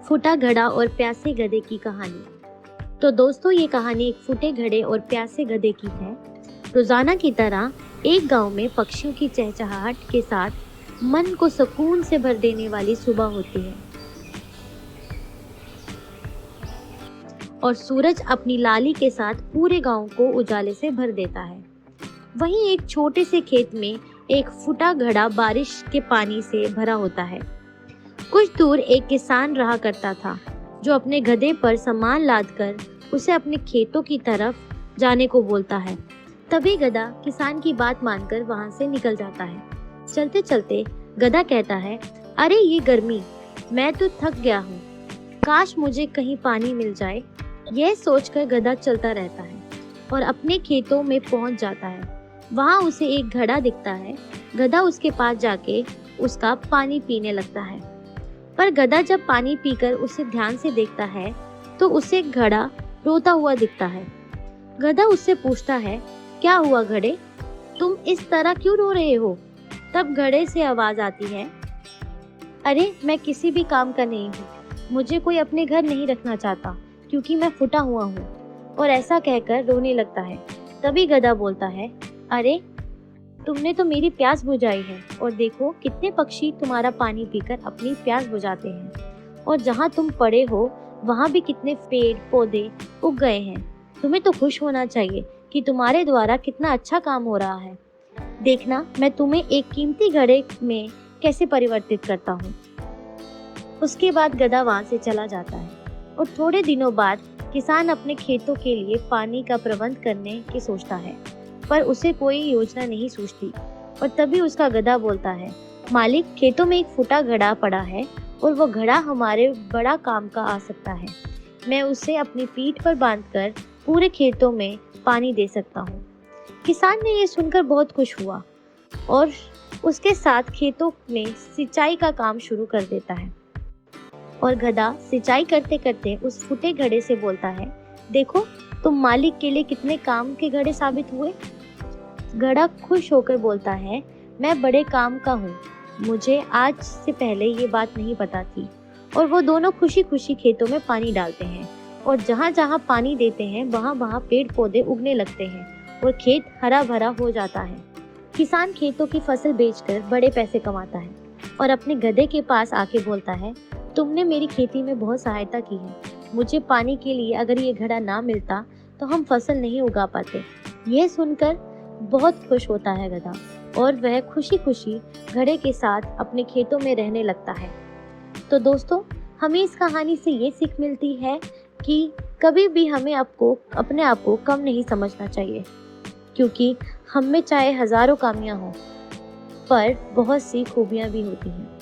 फूटा घड़ा और प्यासे गधे की कहानी। तो दोस्तों, ये कहानी एक फूटे घड़े और प्यासे गधे की है। रोजाना की तरह एक गांव में पक्षियों की चहचहाहट के साथ मन को सुकून से भर देने वाली सुबह होती है और सूरज अपनी लाली के साथ पूरे गांव को उजाले से भर देता है। वहीं एक छोटे से खेत में एक फूटा घड़ा बारिश के पानी से भरा होता है। कुछ दूर एक किसान रहा करता था, जो अपने गधे पर सामान लादकर उसे अपने खेतों की तरफ जाने को बोलता है। तभी गधा किसान की बात मानकर वहां से निकल जाता है। चलते चलते गधा कहता है, अरे ये गर्मी, मैं तो थक गया हूँ, काश मुझे कहीं पानी मिल जाए। यह सोचकर गधा चलता रहता है और अपने खेतों में पहुंच जाता है। वहां उसे एक घड़ा दिखता है। गधा उसके पास जाके उसका पानी पीने लगता है, पर गधा जब पानी पीकर उसे ध्यान से देखता है तो उसे घड़ा रोता हुआ दिखता है। गधा उससे पूछता है, क्या हुआ घड़े, तुम इस तरह क्यों रो रहे हो? तब घड़े से आवाज आती है, अरे मैं किसी भी काम का नहीं हूँ, मुझे कोई अपने घर नहीं रखना चाहता क्योंकि मैं फूटा हुआ हूँ। और ऐसा कहकर रोने लगता है। तभी गधा बोलता है, अरे तुमने तो मेरी प्यास बुझाई है, और देखो कितने पक्षी तुम्हारा पानी पीकर अपनी प्यास बुझाते हैं, और जहाँ तुम पड़े हो वहाँ भी कितने पेड़ पौधे उग गए हैं। तुम्हें तो खुश होना चाहिए कि तुम्हारे द्वारा कितना अच्छा काम हो रहा है। देखना मैं तुम्हें एक कीमती घड़े में कैसे परिवर्तित करता हूँ। उसके बाद गधा वहाँ से चला जाता है और थोड़े दिनों बाद किसान अपने खेतों के लिए पानी का प्रबंध करने की सोचता है, पर उसे कोई योजना नहीं सूझती। और तभी उसका गधा बोलता है, मालिक, खेतों में एक फूटा घड़ा पड़ा है और वो घड़ा हमारे बड़ा काम का आ सकता है। मैं उसे अपनी पीठ पर बांधकर पूरे खेतों में पानी दे सकता हूँ। किसान ने ये सुनकर बहुत खुश हुआ और उसके साथ खेतों में सिंचाई का काम शुरू कर देता है। और गधा सिंचाई करते करते उस फूटे घड़े से बोलता है, देखो तुम मालिक के लिए कितने काम के घड़े साबित हुए। घड़ा खुश होकर बोलता है, मैं बड़े काम का हूँ, मुझे आज से पहले ये बात नहीं पता थी। और वो दोनों खुशी खुशी खेतों में पानी डालते हैं और जहाँ जहाँ पानी देते हैं वहाँ वहाँ पेड़ पौधे उगने लगते हैं और खेत हरा भरा हो जाता है। किसान खेतों की फसल बेचकर बड़े पैसे कमाता है और अपने गधे के पास आके बोलता है, तुमने मेरी खेती में बहुत सहायता की है। मुझे पानी के लिए अगर ये घड़ा ना मिलता तो हम फसल नहीं उगा पाते। यह सुनकर बहुत खुश होता है गधा और वह खुशी खुशी घड़े के साथ अपने खेतों में रहने लगता है। तो दोस्तों, हमें इस कहानी से ये सीख मिलती है कि कभी भी हमें अपने आप को कम नहीं समझना चाहिए, क्योंकि हम में चाहे हजारों खामियां हों, पर बहुत सी खूबियां भी होती हैं।